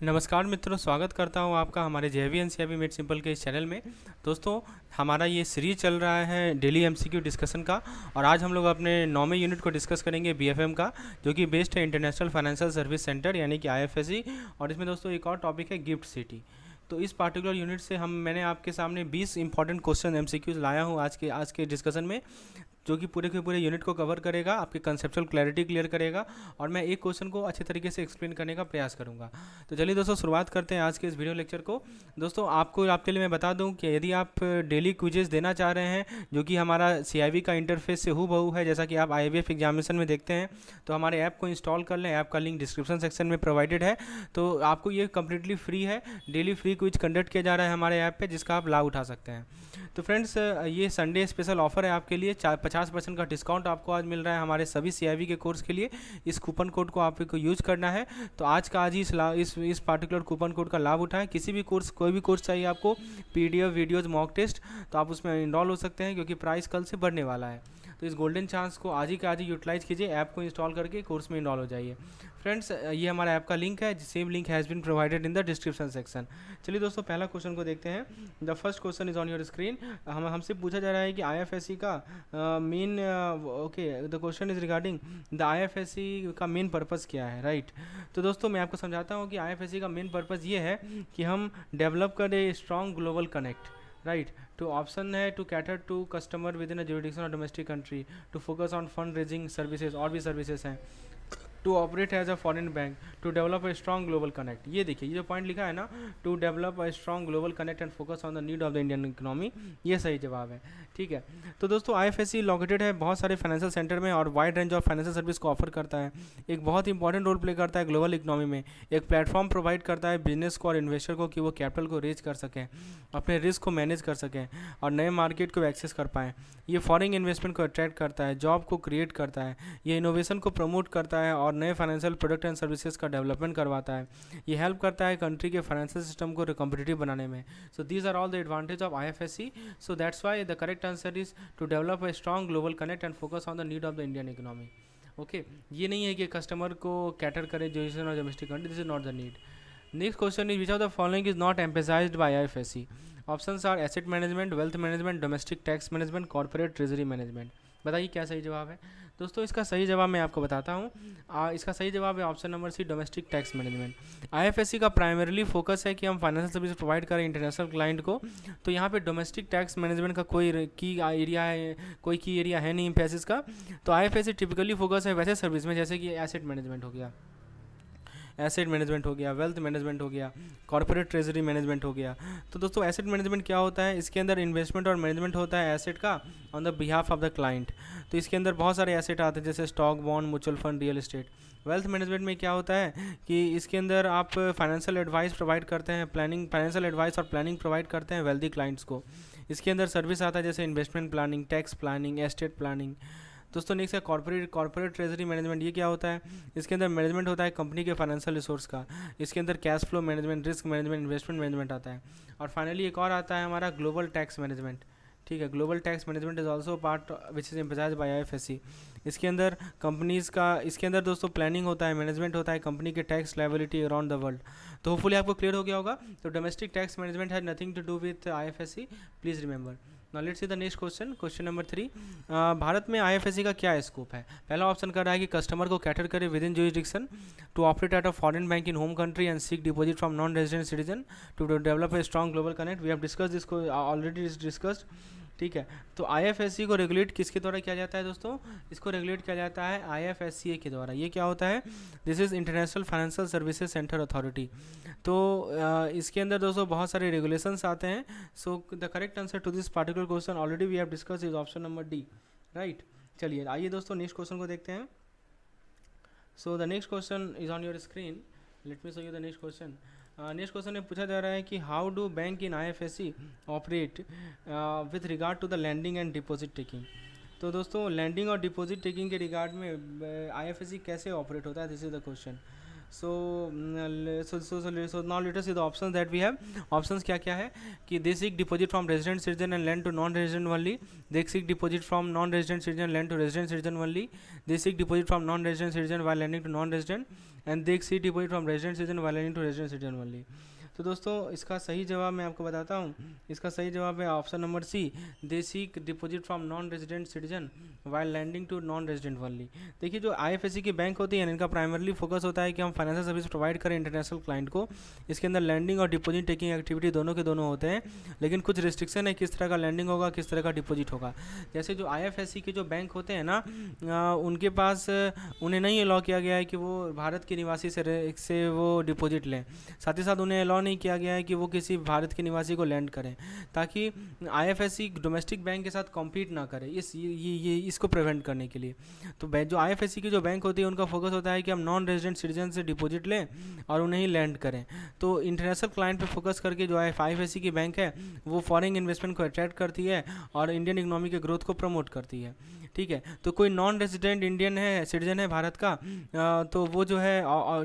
नमस्कार मित्रों, स्वागत करता हूँ आपका हमारे जेवी एनसीईआरटी मेड सिंपल के इस चैनल में। दोस्तों, हमारा ये सीरीज चल रहा है डेली एमसीक्यू डिस्कशन का। और आज हम लोग अपने 9वें यूनिट को डिस्कस करेंगे बीएफएम का, जो कि बेस्ड है इंटरनेशनल फाइनेंशियल सर्विस सेंटर यानी कि आईएफएससी। और इसमें दोस्तों एक और टॉपिक है गिफ्ट सिटी। तो इस पार्टिकुलर यूनिट से मैंने आपके सामने 20 इंपॉर्टेंट क्वेश्चन एमसीक्यूज लाया हूँ आज के डिस्कशन में, जो कि पूरे के पूरे यूनिट को कवर करेगा, आपकी कंसेप्चुअल क्लैरिटी क्लियर करेगा। और मैं एक क्वेश्चन को अच्छे तरीके से एक्सप्लेन करने का प्रयास करूंगा। तो चलिए दोस्तों, शुरुआत करते हैं आज के इस वीडियो लेक्चर को। दोस्तों, आपके लिए मैं बता दूं कि यदि आप डेली क्विजेस देना चाह रहे हैं, जो कि हमारा सीआईबी का इंटरफेस से हूबहू है, जैसा कि आप आईबीएफ एग्जामिनेशन में देखते हैं, तो हमारे ऐप को इंस्टॉल कर लें। ऐप का लिंक डिस्क्रिप्शन सेक्शन में प्रोवाइडेड है। तो आपको ये कम्प्लीटली फ्री है। डेली फ्री क्विज कंडक्ट किया जा रहा है हमारे ऐप पे, जिसका आप लाभ उठा सकते हैं। तो फ्रेंड्स, ये संडे स्पेशल ऑफर है आपके लिए। 50% का डिस्काउंट आपको आज मिल रहा है हमारे सभी सीआईबी के कोर्स के लिए। इस कूपन कोड को आपको यूज करना है। तो आज ही इस पार्टिकुलर कूपन कोड का लाभ उठाएं। कोई भी कोर्स चाहिए आपको, पीडीएफ, वीडियोज, मॉक टेस्ट, तो आप उसमें इनरोल हो सकते हैं, क्योंकि प्राइस कल से बढ़ने वाला है। तो इस गोल्डन चांस को आज ही यूटिलाइज कीजिए। ऐप को इंस्टॉल करके कोर्स में इनरोल हो जाइए। फ्रेंड्स, ये हमारा ऐप का लिंक है। Same link has been provided in the description section. चलिए दोस्तों, पहला क्वेश्चन को देखते हैं। The first question is on your screen. हमसे पूछा जा रहा है कि आईएफएससी का main the question is regarding the IFSC का मेन पर्पज़ क्या है, राइट। तो दोस्तों, मैं आपको समझाता हूँ कि आईएफएससी का मेन पर्पज़ ये है कि हम डेवलप करें strong global connect, right. Two option है to cater to customer within a jurisdiction और domestic country, to focus on fund raising services, और भी सर्विसेज हैं। To operate as a foreign bank, to develop a strong global connect. ये देखिए, ये जो point लिखा है ना, to develop a strong global connect and focus on the need of the Indian economy, ये सही जवाब है। ठीक है। तो दोस्तों, आईएफएससी लोकेटेड है बहुत सारे फाइनेंशियल सेंटर में और wide range of financial service को ऑफर करता है। एक बहुत इंपॉर्टेंट रोल प्ले करता है ग्लोबल इकोनॉमी में। एक प्लेटफॉर्म प्रोवाइड करता है बिजनेस को और इन्वेस्टर को, कि वो कैपिटल को रेज कर सकें, अपने रिस्क को मैनेज कर सकें और नए मार्केट को एक्सेस कर पाएँ। ये फॉरेन इन्वेस्टमेंट को अट्रैक्ट करता है, जॉब को क्रिएट करता है, ये इनोवेशन को प्रमोट करता है और नए फाइनेंशियल प्रोडक्ट एंड सर्विसेज का डेवलपमेंट करवाता है। ये हेल्प करता है कंट्री के फाइनेंशियल सिस्टम को कॉम्पिटिटिव बनाने में। So these are all the advantage of IFSC. So that's why the correct answer is to develop a strong global connect and focus on the need of the Indian economy. Okay, ये नहीं है कि customer को cater करे judicial और domestic country, this is not the need. Next question is which of the following is not emphasised by IFSC. Options are asset management, wealth management, domestic tax management, corporate treasury management. बताइए क्या सही जवाब है। दोस्तों, इसका सही जवाब मैं आपको बताता हूँ। इसका सही जवाब है option number C, domestic tax management. IFSC का प्राइमरीली फोकस है कि हम फाइनेंशियल सर्विस प्रोवाइड करें इंटरनेशनल क्लाइंट को। तो यहाँ पे डोमेस्टिक टैक्स मैनेजमेंट का कोई की एरिया है नहीं एम्फेसिस का। तो आईएफएससी टिपिकली फोकस है वैसे सर्विस में, जैसे कि एसेट मैनेजमेंट हो गया, वेल्थ मैनेजमेंट हो गया, कॉर्पोरेट ट्रेजरी मैनेजमेंट हो गया। तो दोस्तों, एसेट मैनेजमेंट क्या होता है, इसके अंदर इन्वेस्टमेंट और मैनेजमेंट होता है एसेट का on the behalf of the client. तो इसके अंदर बहुत सारे एसेट आते हैं, जैसे stock, bond, mutual fund, real estate. Wealth management में क्या होता है कि इसके अंदर आप फाइनेंशियल एडवाइस प्रोवाइड करते हैं, फाइनेंशियल एडवाइस और प्लानिंग प्रोवाइड करते हैं वेल्दी क्लाइंट्स को। इसके अंदर सर्विस आता है जैसे investment planning, tax planning, estate planning. दोस्तों, नेक्स्ट है कॉर्पोरेट ट्रेजरी मैनेजमेंट। ये क्या होता है, इसके अंदर मैनेजमेंट होता है कंपनी के फाइनेंशियल रिसोर्स का। इसके अंदर cash flow management, risk management, investment management आता है। और फाइनली एक और आता है हमारा ग्लोबल टैक्स मैनेजमेंट। ठीक है, global tax management is also part which is emphasized by IFSC. इसके अंदर दोस्तों प्लानिंग होता है, मैनेजमेंट होता है कंपनी के tax liability around the world. तो होपफुली आपको क्लियर हो गया होगा। तो domestic tax management has nothing to do with IFSC, please remember. Now let's see the next question, question number 3। Bharat में आईएफएससी का क्या स्कोप है। पहला ऑप्शन कर रहा है कि कस्टमर को कैटर करे within jurisdiction, to operate at a foreign bank in home country and seek deposit from non resident citizen, to develop a strong global connect. We have discuss this already discussed. ठीक है। तो IFSC को regulate किसके द्वारा किया जाता है दोस्तों, इसको रेगुलेट किया जाता है आईएफएससीए के द्वारा। ये क्या होता है, this is International Financial Services Centre Authority. तो इसके अंदर दोस्तों बहुत सारे रेगुलेशंस आते हैं। So the correct answer to this particular question already we have discuss is option number D, right. चलिए आइए दोस्तों नेक्स्ट क्वेश्चन को देखते हैं। So the next question is on your screen, let me show you the next question. Next question में पूछा जा रहा है कि how do bank in IFSC operate with regard to the lending and deposit taking. तो दोस्तों, lending और deposit taking के रिगार्ड में आईएफएससी कैसे ऑपरेट होता है, this is the question. So now let us see the options that we have. Options क्या क्या है कि they seek deposit from resident citizen and lend to non-resident only. They seek deposit from non-resident citizen lend to resident citizen only. They seek deposit from non-resident citizen while lending to non-resident, and they seek deposit from resident citizen while lending to resident citizen only. तो दोस्तों इसका सही जवाब मैं आपको बताता हूँ. इसका सही जवाब है option number C, they seek deposit from non resident citizen while lending to non resident only. देखिए जो आईएफएससी की बैंक होती है इनका प्राइमरली फोकस होता है कि हम फाइनेंशियल सर्विस प्रोवाइड करें इंटरनेशनल क्लाइंट को. इसके अंदर लैंडिंग और डिपॉजिट टेकिंग एक्टिविटी दोनों के दोनों होते हैं, लेकिन कुछ रिस्ट्रिक्शन है किस तरह का लैंडिंग होगा, किस तरह का डिपॉजिट होगा. जैसे जो आईएफएससी के जो बैंक होते हैं ना, उनके पास उन्हें नहीं अलाउ किया गया है कि वो भारत के निवासी से वो डिपॉजिट लें. साथ ही साथ उन्हें अलाउ नहीं किया गया है कि वो किसी भारत के निवासी को लैंड करें, ताकि आईएफएससी डोमेस्टिक बैंक के साथ कॉम्पीट ना करे. ये इसको प्रिवेंट करने के लिए तो जो आईएफएससी की जो बैंक होती है उनका फोकस होता है कि हम नॉन रेजिडेंट सिटीजन से डिपॉजिट लें और उन्हें ही लैंड करें. तो इंटरनेशनल क्लाइंट पे फोकस करके जो आईएफएससी की बैंक है वो फॉरेन इन्वेस्टमेंट को अट्रैक्ट करती है और इंडियन इकोनॉमी के ग्रोथ को प्रमोट करती है. ठीक है, तो कोई नॉन रेजिडेंट इंडियन है, सिटीजन है भारत का, तो वो जो है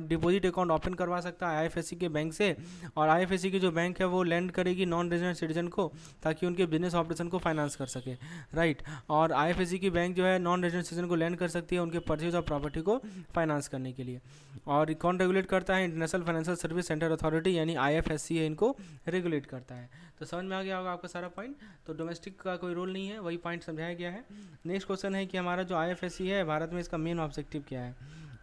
डिपॉजिट अकाउंट ओपन करवा सकता है आईएफएससी के बैंक से, और आईएफएससी की जो बैंक है वो लैंड करेगी नॉन रेजिडेंट सिटीजन को ताकि उनके बिजनेस ऑपरेशन को फाइनेंस कर सके. राइट, और आईएफएससी की बैंक जो है नॉन रेजिडेंट सिटीजन को लैंड कर सकती है उनके परचेज ऑफ प्रॉपर्टी को फाइनेंस करने के लिए. और कौन रेगुलेट करता है? International financial service centre authority यानी आईएफएससी है, इनको रेगुलेट करता है. तो समझ में आ गया होगा आपका सारा पॉइंट. तो डोमेस्टिक का कोई रोल नहीं है, वही पॉइंट समझाया गया है. नेक्स्ट क्वेश्चन है कि हमारा जो आईएफएससी है भारत में इसका मेन ऑब्जेक्टिव क्या है.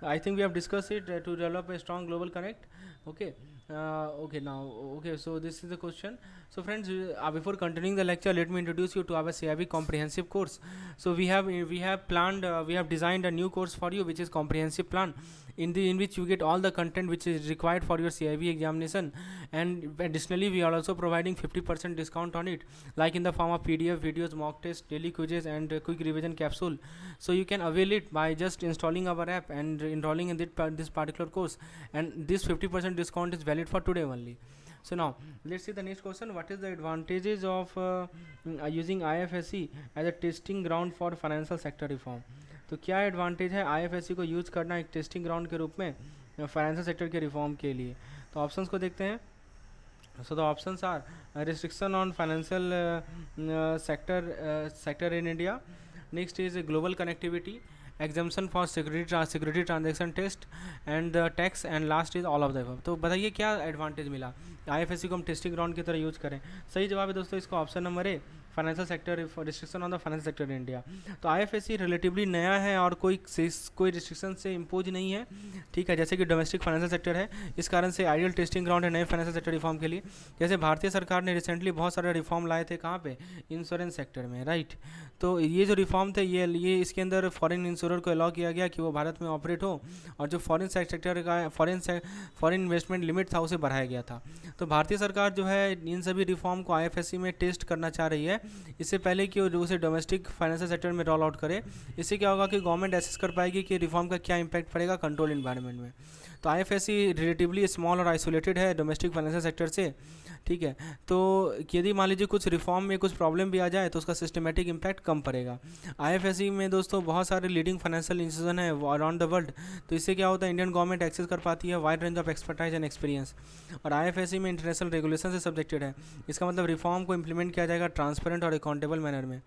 I think we have discuss it to develop a strong global connect. Okay, now, so this is the question. So friends, before continuing the lecture, let me introduce you to our CIB comprehensive course. So we have designed a new course for you, which is comprehensive plan, in which you get all the content which is required for your CIB examination, and additionally we are also providing 50% discount on it, like in the form of PDF videos, mock tests, daily quizzes, and quick revision capsule. So you can avail it by just installing our app and enrolling in this particular course, and this 50% discount is valid for today only. So now let's see the next question. What is the advantages of using IFSC as a testing ground for financial sector reform? तो क्या advantage है IFSC को use करना एक testing ground के रूप में financial sector के रिफॉर्म के लिए? तो ऑप्शंस को देखते हैं. So the options are restriction on financial sector in India. Next is global connectivity, exemption for security transaction test, and the tax, and last is all of the above. तो बताइए क्या advantage मिला IFSC को हम testing ground की तरह use करें. सही जवाब है दोस्तों इसका option number A, financial sector restriction on the financial sector in India. तो आईएफएससी रिलेटिवली नया है और कोई रिस्ट्रिक्शन से इम्पोज नहीं है. ठीक है, जैसे कि डोमेस्टिक फाइनेंशियल सेक्टर है, इस कारण से आइडियल टेस्टिंग ग्राउंड है नए फाइनेंशियल सेक्टर रिफॉर्म के लिए. जैसे भारतीय सरकार ने रिसेंटली बहुत सारे रिफॉर्म लाए थे, कहाँ पे? इंश्योरेंस सेक्टर में. राइट, तो ये जो रिफॉर्म थे ये इसके अंदर फॉरेन इंश्योरर को अलाउ किया गया कि वो भारत में ऑपरेट हो, और जो फॉरेन सेक्टर का फॉरेन इन्वेस्टमेंट लिमिट था उसे बढ़ाया गया था. तो भारतीय सरकार जो है इन सभी रिफॉर्म को आईएफएससी में टेस्ट करना चाह रही है, इससे पहले कि वो उसे डोमेस्टिक फाइनेंशियल सेक्टर में रोल आउट करे. इससे क्या होगा कि गवर्नमेंट एसेस कर पाएगी कि रिफॉर्म का क्या इंपैक्ट पड़ेगा कंट्रोल इन्वायरमेंट में. तो आईएफएससी रिलेटिवली स्मॉल और आइसोलेटेड है डोमेस्टिक फाइनेंशियल सेक्टर से. ठीक है, तो यदि मान लीजिए कुछ रिफॉर्म में कुछ प्रॉब्लम भी आ जाए तो उसका सिस्टमेटिक इम्पैक्ट कम पड़ेगा. आईएफएससी में दोस्तों बहुत सारे लीडिंग फाइनेंशियल इंस्टीट्यूशन है अराउंड द वर्ल्ड. तो इससे क्या होता है, इंडियन गवर्नमेंट एक्सेस कर पाती है wide range of expertise and experience. और आईएफएससी में इंटरनेशनल रेगुलेशन से सब्जेक्टेड है. इसका मतलब रिफॉर्म को इम्प्लीमेंट किया जाएगा ट्रांसपेरेंट और अकाउंटेबल मैनर में.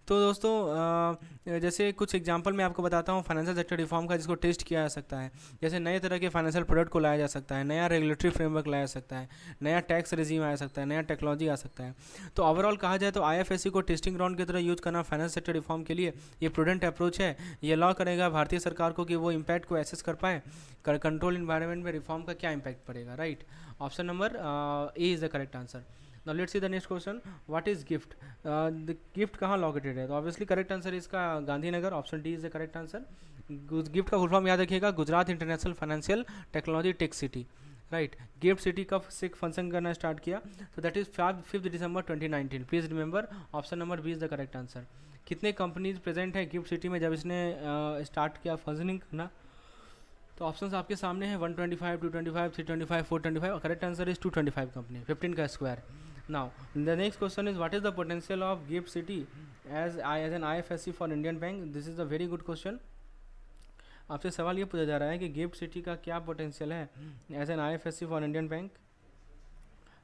तो दोस्तों जैसे कुछ एग्जांपल मैं आपको बताता हूँ फाइनेंशियल सेक्टर रिफॉर्म का जिसको टेस्ट किया जा सकता है. जैसे नए तरह के फाइनेंशियल प्रोडक्ट को लाया जा सकता है, नया रेगुलेटरी फ्रेमवर्क लाया जा सकता है, नया टैक्स रेजिम आ सकता है, नया टेक्नोलॉजी आ सकता है. तो ओवरऑल कहा जाए तो आईएफएससी को टेस्टिंग ग्राउंड की तरह यूज करना फाइनेंशियल सेक्टर रिफॉर्म के लिए ये प्रूडेंट अप्रोच है. ये अलाउ करेगा भारतीय सरकार को कि वो इम्पैक्ट को एसेस कर पाए, कंट्रोल इन्वायरमेंट में रिफॉर्म का क्या इम्पैक्ट पड़ेगा. Right, option number A is the correct answer. Now let's see the next question. What is GIFT? The GIFT कहाँ लोकेटेड है? तो ऑब्वियसली करेक्ट आंसर इसका Gandhinagar, option D is the correct answer. GIFT का full form याद रखिएगा, Gujarat international financial technology tech city. Right, GIFT city कब से function करना स्टार्ट किया? तो that is 5 December 2019. Please remember option number B is the correct answer. कितने companies present है गिफ्ट सिटी में जब इसने स्टार्ट किया फंक्शनिंग करना? तो ऑप्शंस आपके सामने हैं 125, 225, 325, 425. करेक्ट आंसर इज 225 कंपनी, 15 का square. Now the next question is what is the potential of GIFT City as an IFSC for Indian bank? This is a very good question. आपसे सवाल ये पूछा जा रहा है कि गिफ्ट सिटी का क्या पोटेंशियल है as an IFSC for Indian bank.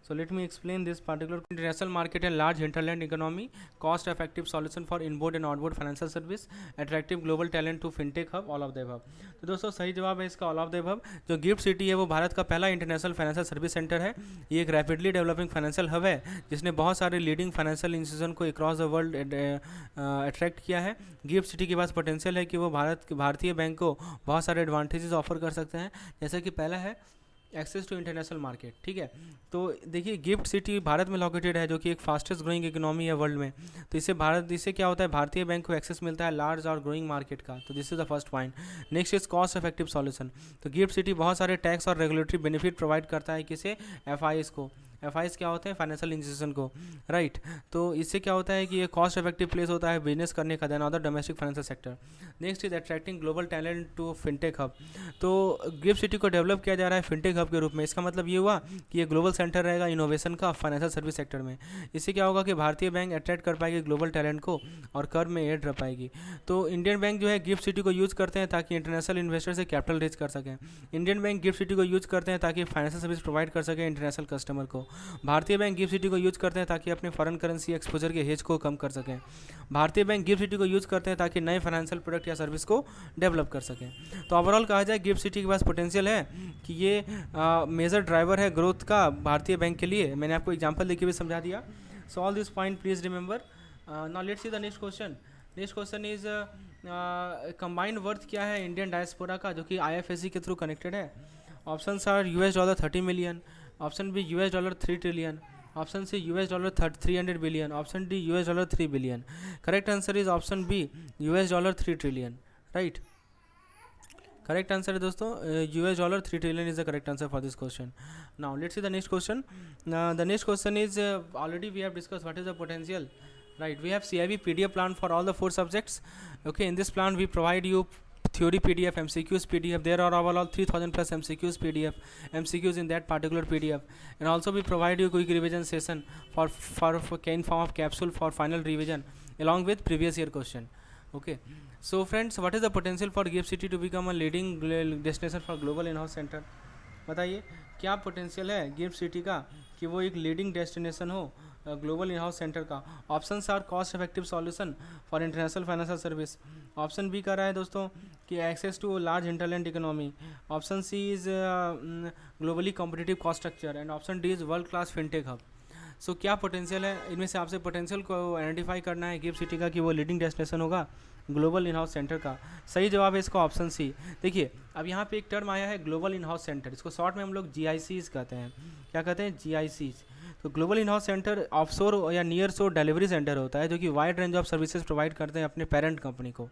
So let me explain this particular international market and large hinterland economy, cost effective solution for inbound and outbound financial service, attractive global talent to fintech hub, all of the above. तो दोस्तों सही जवाब है इसका all of the above. जो gift city है वो भारत का पहला इंटरनेशनल फाइनेंशियल सर्विस सेंटर है. ये एक रैपिडली डेवलपिंग फाइनेंशियल हब है जिसने बहुत सारे लीडिंग फाइनेंशियल इंस्टीट्यूशन को अक्रॉस द वर्ल्ड अट्रैक्ट किया है. गिफ्ट सिटी के पास पोटेंशियल है कि वो भारतीय बैंक को बहुत सारे एडवांटेजेस ऑफर कर सकते हैं. जैसे कि पहला है एक्सेस टू इंटरनेशनल मार्केट. ठीक है, तो देखिए गिफ्ट सिटी भारत में लोकेटेड है जो कि एक फास्टेस्ट ग्रोइंग इकोनॉमी है वर्ल्ड में. तो इससे क्या होता है, भारतीय बैंक को एक्सेस मिलता है लार्ज और ग्रोइंग मार्केट का. तो this is the first point. Next is cost effective solution. तो गिफ्ट सिटी बहुत सारे टैक्स और रेगुलेटरी बेनिफिट प्रोवाइड करता है किसे, FIs को. FIs क्या होते हैं, फाइनेंशियल इंस्टीट्यूशन को, राइट. तो इससे क्या होता है कि ये कॉस्ट इफेक्टिव प्लेस होता है बिजनेस करने का than other domestic financial sector. Next is attracting global talent to fintech hub. तो गिफ्ट सिटी को डेवलप किया जा रहा है फिनटेक हब के रूप में. इसका मतलब ये हुआ कि ये ग्लोबल सेंटर रहेगा इनोवेशन का फाइनेंशियल सर्विस सेक्टर में. इससे क्या होगा कि भारतीय बैंक अट्रैक्ट कर पाएगी ग्लोबल टैलेंट को और कर्व में एड रह पाएगी. तो इंडियन बैंक जो है गिफ्ट सिटी को यूज़ करते हैं ताकि इंटरनेशनल इन्वेस्टर से कैपिटल रेज कर सकें. इंडियन बैंक गिफ्ट सिटी को यूज़ करते हैं ताकि फाइनेंशियल सर्विस प्रोवाइड कर सकें इंटरनेशनल कस्टमर को. भारतीय बैंक गिफ्ट सिटी को यूज़ करते हैं ताकि अपने फॉरेन करेंसी एक्सपोजर के हेज को कम कर सकें. भारतीय बैंक गिफ्ट सिटी को यूज़ करते हैं ताकि नए फाइनेंशियल प्रोडक्ट या सर्विस को डेवलप कर सकें. तो ओवरऑल कहा जाए गिफ्ट सिटी के पास पोटेंशियल है कि ये मेजर ड्राइवर है ग्रोथ का भारतीय बैंक के लिए. मैंने आपको एग्जांपल देके भी समझा दिया. So all this point please remember. Now let's see the next question. Next question is combined worth क्या है इंडियन डायस्पोरा का जो कि IFSC के थ्रू कनेक्टेड है. Options are $30 million, option B $3 trillion, option C $300 billion, option D $3 billion. Correct answer is option B $3 trillion, right. Correct answer है दोस्तों $3 trillion is the correct answer for this question. Now let's see the next question. The next question is already we have discuss what is the potential, right. We have CIB PDF plan for all the 4 subjects. Okay, in this plan we provide you theory PDF, MCQs PDF. There are overall 3000 plus MCQs PDF, MCQs in that particular PDF. And also we provide you quick revision session for in form of capsule for final revision along with previous year question. Okay, so friends, what is the potential for GIFT City to become a leading destination for global in-house center? बताइए क्या potential है GIFT City का कि वो एक leading destination हो global in house center का. Options are cost effective solution for international financial service. Option B कर रहा है दोस्तों कि access to large hinterland economy. Option C is globally competitive cost structure and option D is world class fintech hub. So क्या potential है इनमें से आपसे पोटेंशियल को आइडेंटिफाई करना है गिफ्ट सिटी का कि वो लीडिंग डेस्टिनेशन होगा ग्लोबल इन हाउस सेंटर का. सही जवाब है इसका ऑप्शन सी. देखिए अब यहाँ पे एक टर्म आया है ग्लोबल इन हाउस सेंटर. इसको शॉर्ट में हम लोग GICs कहते हैं. क्या कहते हैं, GICs. तो global in house centre offshore या नियर शोर डिलीवरी सेंटर होता है जो कि wide range of services provide करते हैं अपने पेरेंट कंपनी को,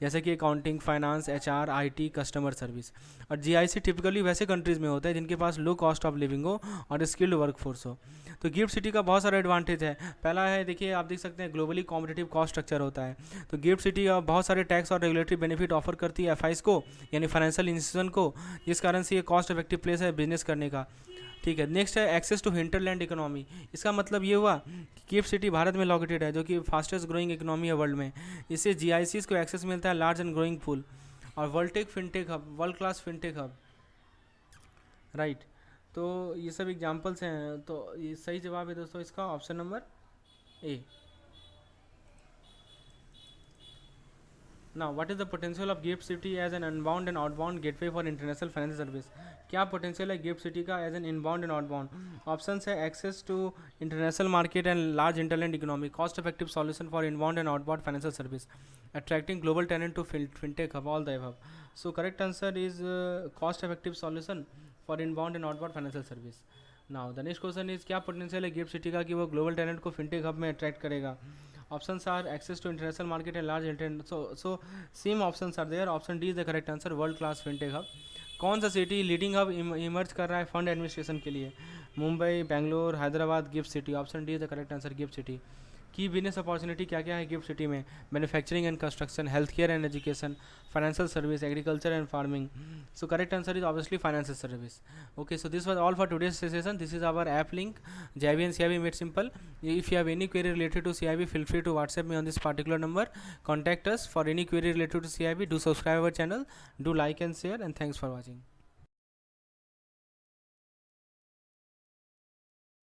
जैसे कि accounting, finance, HR, IT, customer service. और GIC टिपिकली वैसे कंट्रीज़ में होता है जिनके पास लो कॉस्ट ऑफ लिविंग हो और स्किल्ड वर्कफोर्स हो. तो गिफ्ट सिटी का बहुत सारा एडवांटेज है. पहला है देखिए आप देख सकते हैं ग्लोबली कॉम्पिटिटिव कॉस्ट स्ट्रक्चर होता है. तो गिफ्ट सिटी बहुत सारे टैक्स और रेगुलेटरी बेनिफिट ऑफर करती है FIs को यानी फाइनेंशियल इंस्टीट्यूशन को, जिस कारण से ये कॉस्ट इफेक्टिव प्लेस है बिजनेस करने का. ठीक है, नेक्स्ट है एक्सेस टू हिंटरलैंड इकोनॉमी. इसका मतलब ये हुआ कि गिफ्ट सिटी भारत में लोकेटेड है जो कि फास्टेस्ट ग्रोइंग इकोनॉमी है वर्ल्ड में. इससे GICs को एक्सेस मिलता है लार्ज एंड ग्रोइंग पूल. और world fintech hub, world class fintech hub, right. तो ये सब एग्जांपल्स हैं. तो ये सही जवाब है दोस्तों इसका option number A. Now what is the potential of GIFT City as an inbound and outbound gateway for international financial service. क्या पोटेंशियल है गिफ्ट सिटी का as an inbound and outbound. Options है access to international market and large hinterland economy, cost effective solution for inbound and outbound financial service, attracting global talent to fintech hub, all the above. So correct answer is cost effective solution for inbound and outbound financial service. Now the next question is क्या potential है GIFT City का कि वो global talent को fintech hub में attract करेगा. Options are access to international market and large internet. So same options are there. Option D is the correct answer. World class fintech hub. कौन सा city leading hub emerge कर रहा है fund administration के लिए. Mumbai, Bangalore, Hyderabad, gift city. Option D is the correct answer gift city. की business opportunity क्या क्या है गिफ्ट सिटी में? Manufacturing and construction, health care and education, financial service, agriculture and farming. So correct answer is obviously financial service. Okay, so this was all for today's session. This is our app link, JIB and CIB made simple. If you have any query related to CIB, feel free to WhatsApp me on this particular number. Contact us for any query related to CIB. Do subscribe our channel, do like and share, and thanks for watching.